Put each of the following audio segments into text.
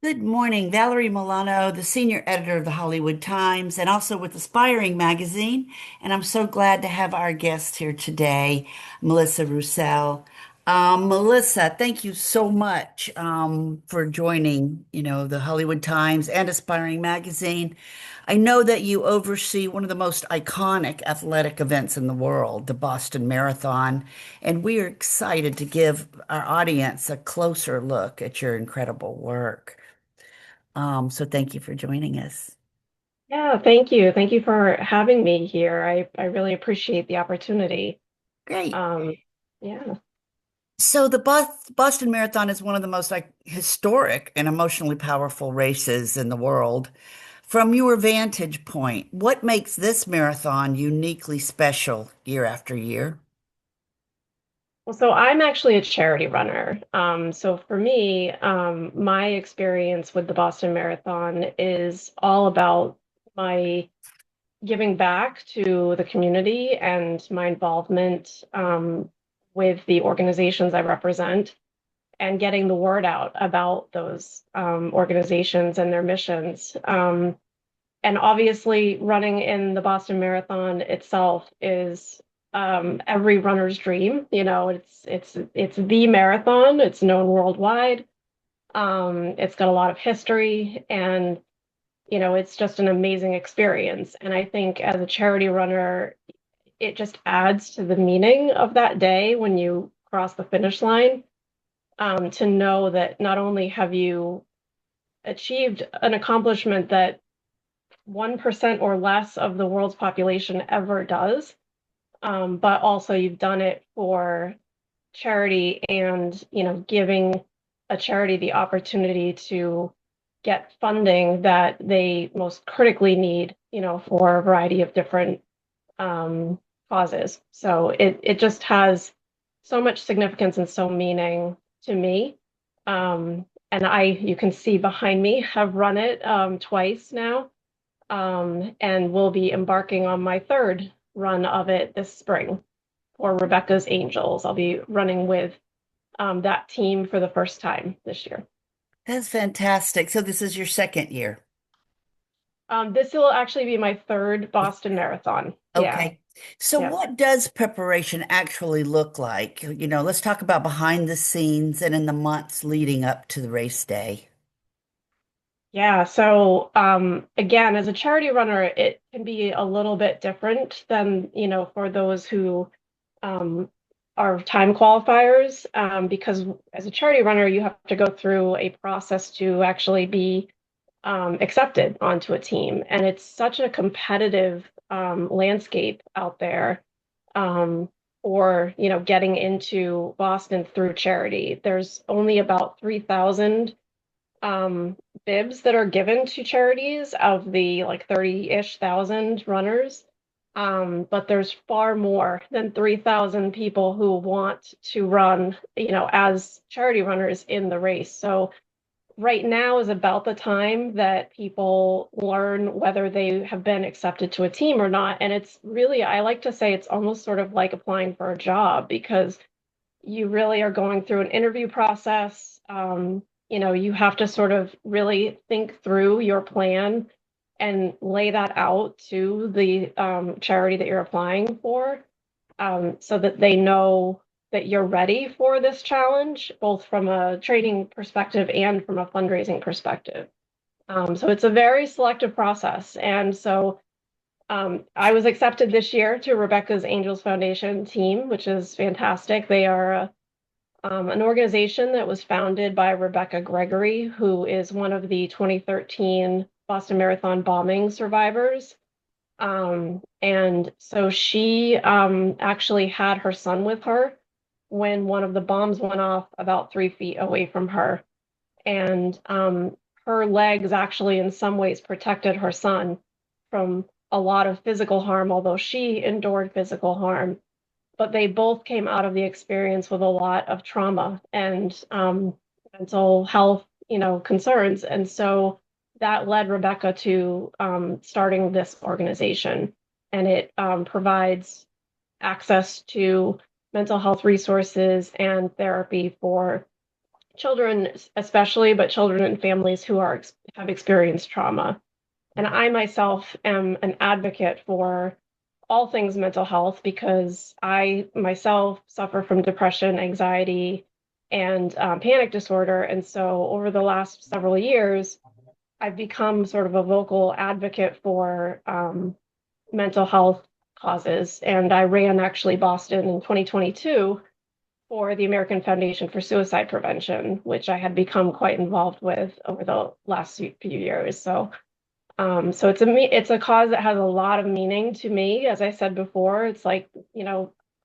Good morning, Valerie Milano, the senior editor of the Hollywood Times and also with Aspiring magazine. And I'm so glad to have our guest here today, Melissa Rouselle. Melissa, thank you so much for joining, the Hollywood Times and Aspiring magazine. I know that you oversee one of the most iconic athletic events in the world, the Boston Marathon, and we are excited to give our audience a closer look at your incredible work. So thank you for joining us. Yeah, thank you. Thank you for having me here. I really appreciate the opportunity. Great. Um, yeah. So the Boston Marathon is one of the most like historic and emotionally powerful races in the world. From your vantage point, what makes this marathon uniquely special year after year? Well, so I'm actually a charity runner. So for me, my experience with the Boston Marathon is all about my giving back to the community and my involvement with the organizations I represent and getting the word out about those organizations and their missions. And obviously, running in the Boston Marathon itself is every runner's dream. You know, it's the marathon. It's known worldwide. It's got a lot of history, and it's just an amazing experience. And I think as a charity runner, it just adds to the meaning of that day when you cross the finish line. To know that not only have you achieved an accomplishment that 1% or less of the world's population ever does, but also you've done it for charity and, giving a charity the opportunity to get funding that they most critically need, for a variety of different um, causes. So it just has so much significance and so meaning to me. And you can see behind me, have run it twice now, and will be embarking on my third run of it this spring for Rebecca's Angels. I'll be running with that team for the first time this year. That's fantastic. So this is your second year. This will actually be my third Boston Marathon. Yeah, Okay. So yeah. what does preparation actually look like? Let's talk about behind the scenes and in the months leading up to the race day. Yeah, so again, as a charity runner, it can be a little bit different than, for those who um, are time qualifiers, because as a charity runner, you have to go through a process to actually be accepted onto a team. And it's such a competitive landscape out there for, getting into Boston through charity. There's only about 3,000 um, bibs that are given to charities of the like 30-ish thousand runners. But there's far more than 3,000 people who want to run, as charity runners in the race. So right now is about the time that people learn whether they have been accepted to a team or not. And it's really, I like to say it's almost sort of like applying for a job because you really are going through an interview process. You have to sort of really think through your plan and lay that out to the charity that you're applying for, so that they know that you're ready for this challenge, both from a training perspective and from a fundraising perspective. So it's a very selective process. And so I was accepted this year to Rebecca's Angels Foundation team, which is fantastic. They are an organization that was founded by Rebecca Gregory, who is one of the 2013 Boston Marathon bombing survivors. And so she actually had her son with her when one of the bombs went off about 3 feet away from her. And her legs actually, in some ways, protected her son from a lot of physical harm, although she endured physical harm. But they both came out of the experience with a lot of trauma and mental health, concerns. And so that led Rebecca to starting this organization. And it provides access to mental health resources and therapy for children especially, but children and families who have experienced trauma. And I myself am an advocate for all things mental health because I myself suffer from depression, anxiety, and panic disorder. And so over the last several years, I've become sort of a vocal advocate for mental health causes. And I ran actually Boston in 2022 for the American Foundation for Suicide Prevention, which I had become quite involved with over the last few years. So it's a cause that has a lot of meaning to me. As I said before, it's like,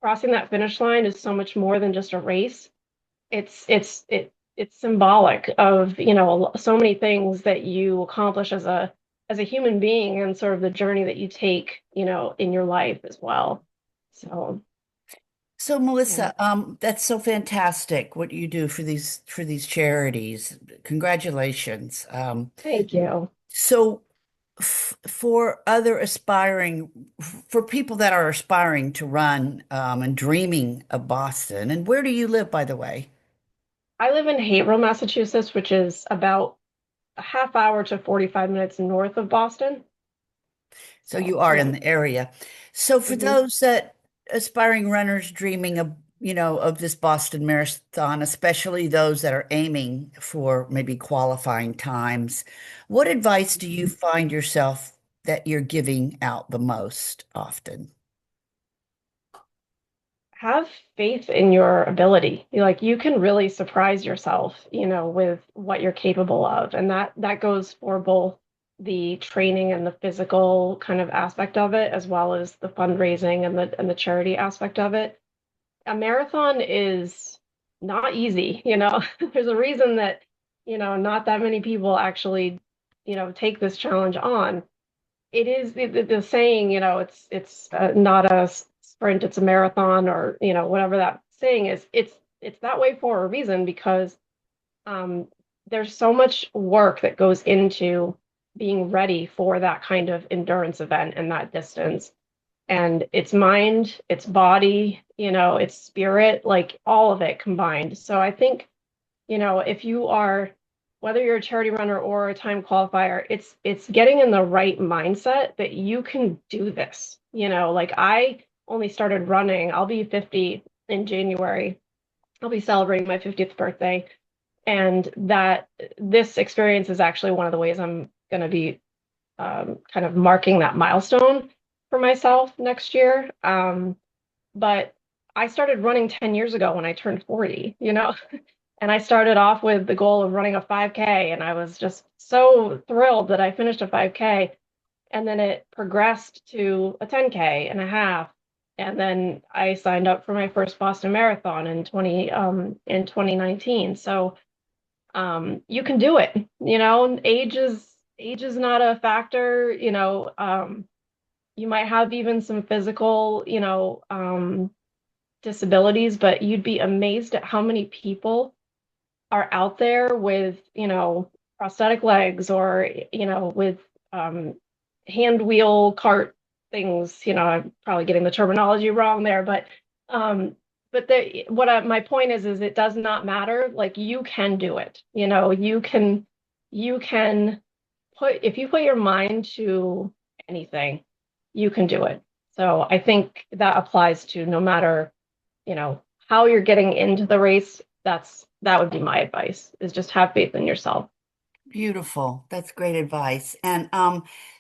crossing that finish line is so much more than just a race. It's symbolic of, so many things that you accomplish as a human being and sort of the journey that you take, in your life as well. So, So yeah. Melissa, that's so fantastic what you do for these charities. Congratulations. Thank you. So for other aspiring, for people that are aspiring to run and dreaming of Boston, and where do you live, by the way? I live in Haverhill, Massachusetts, which is about a half hour to 45 minutes north of Boston. So you So, are yeah. in the area. So for Mhm. those that aspiring runners dreaming of, of this Boston Marathon, especially those that are aiming for maybe qualifying times, what advice do you find yourself that you're giving out the most often? Have faith in your ability. You can really surprise yourself, with what you're capable of. And that goes for both the training and the physical kind of aspect of it, as well as the fundraising and the charity aspect of it. A marathon is not easy, There's a reason that, not that many people actually, take this challenge on. It is the saying, it's not a sprint, it's a marathon, or whatever that saying is. It's that way for a reason because um, there's so much work that goes into being ready for that kind of endurance event and that distance. And it's mind, it's body, it's spirit, like all of it combined. So I think, if you are, whether you're a charity runner or a time qualifier, it's getting in the right mindset that you can do this. Like I only started running, I'll be 50 in January. I'll be celebrating my 50th birthday. And that this experience is actually one of the ways I'm going to be kind of marking that milestone for myself next year. But I started running 10 years ago when I turned 40, and I started off with the goal of running a 5K, and I was just so thrilled that I finished a 5K. And then it progressed to a 10K and a half. And then I signed up for my first Boston Marathon in 2019. So you can do it. Age is not a factor. You might have even some physical, disabilities, but you'd be amazed at how many people are out there with, prosthetic legs or, with um, hand wheel cart things. I'm probably getting the terminology wrong there, um, my point is it does not matter. Like you can do it. You can if you put your mind to anything, you can do it. So I think that applies to no matter, how you're getting into the race. That would be my advice is just have faith in yourself. Beautiful. That's great advice. And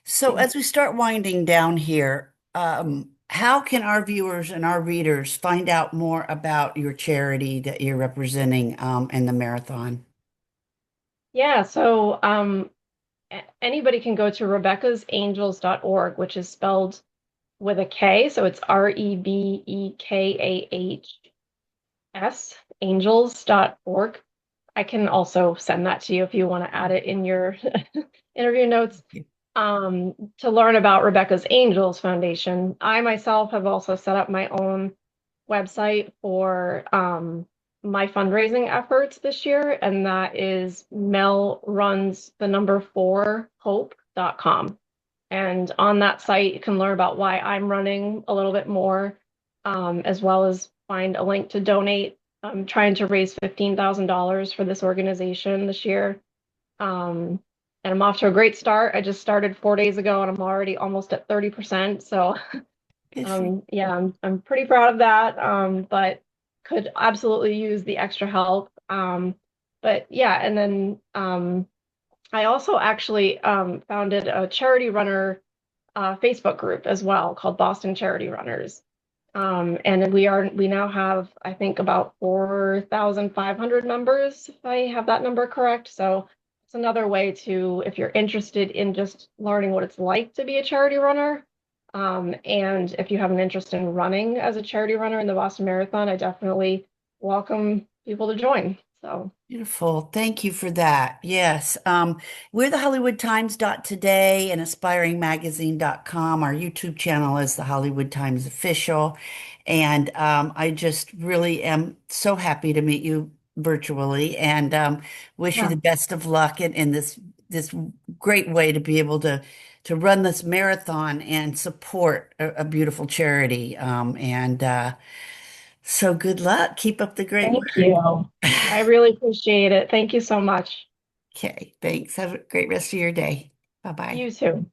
so Yeah. as we start winding down here, how can our viewers and our readers find out more about your charity that you're representing in the marathon? Yeah, so anybody can go to rebeccasangels.org, which is spelled with a K, so it's REBEKAHS, angels.org. I can also send that to you if you want to add it in your interview notes. To learn about Rebecca's Angels Foundation. I myself have also set up my own website for my fundraising efforts this year, and that is Mel runs the number 4hope.com. And on that site, you can learn about why I'm running a little bit more, as well as find a link to donate. I'm trying to raise $15,000 for this organization this year. And I'm off to a great start. I just started 4 days ago and I'm already almost at 30%. So Good for you. yeah, I'm pretty proud of that. But could absolutely use the extra help. But yeah, and then I also actually founded a charity runner Facebook group as well called Boston Charity Runners. And we now have, I think, about 4,500 members, if I have that number correct. So it's another way to, if you're interested in just learning what it's like to be a charity runner, and if you have an interest in running as a charity runner in the Boston Marathon, I definitely welcome people to join. So Beautiful. Thank you for that. Yes. We're the Hollywood Times dot today and aspiringmagazine.com. Our YouTube channel is the Hollywood Times Official. And I just really am so happy to meet you virtually and wish you yeah, the best of luck in this great way to be able to run this marathon and support a beautiful charity. So good luck. Keep up the great thank work. you. I really appreciate it. Thank you so much. Okay, thanks. Have a great rest of your day. Bye bye. You too.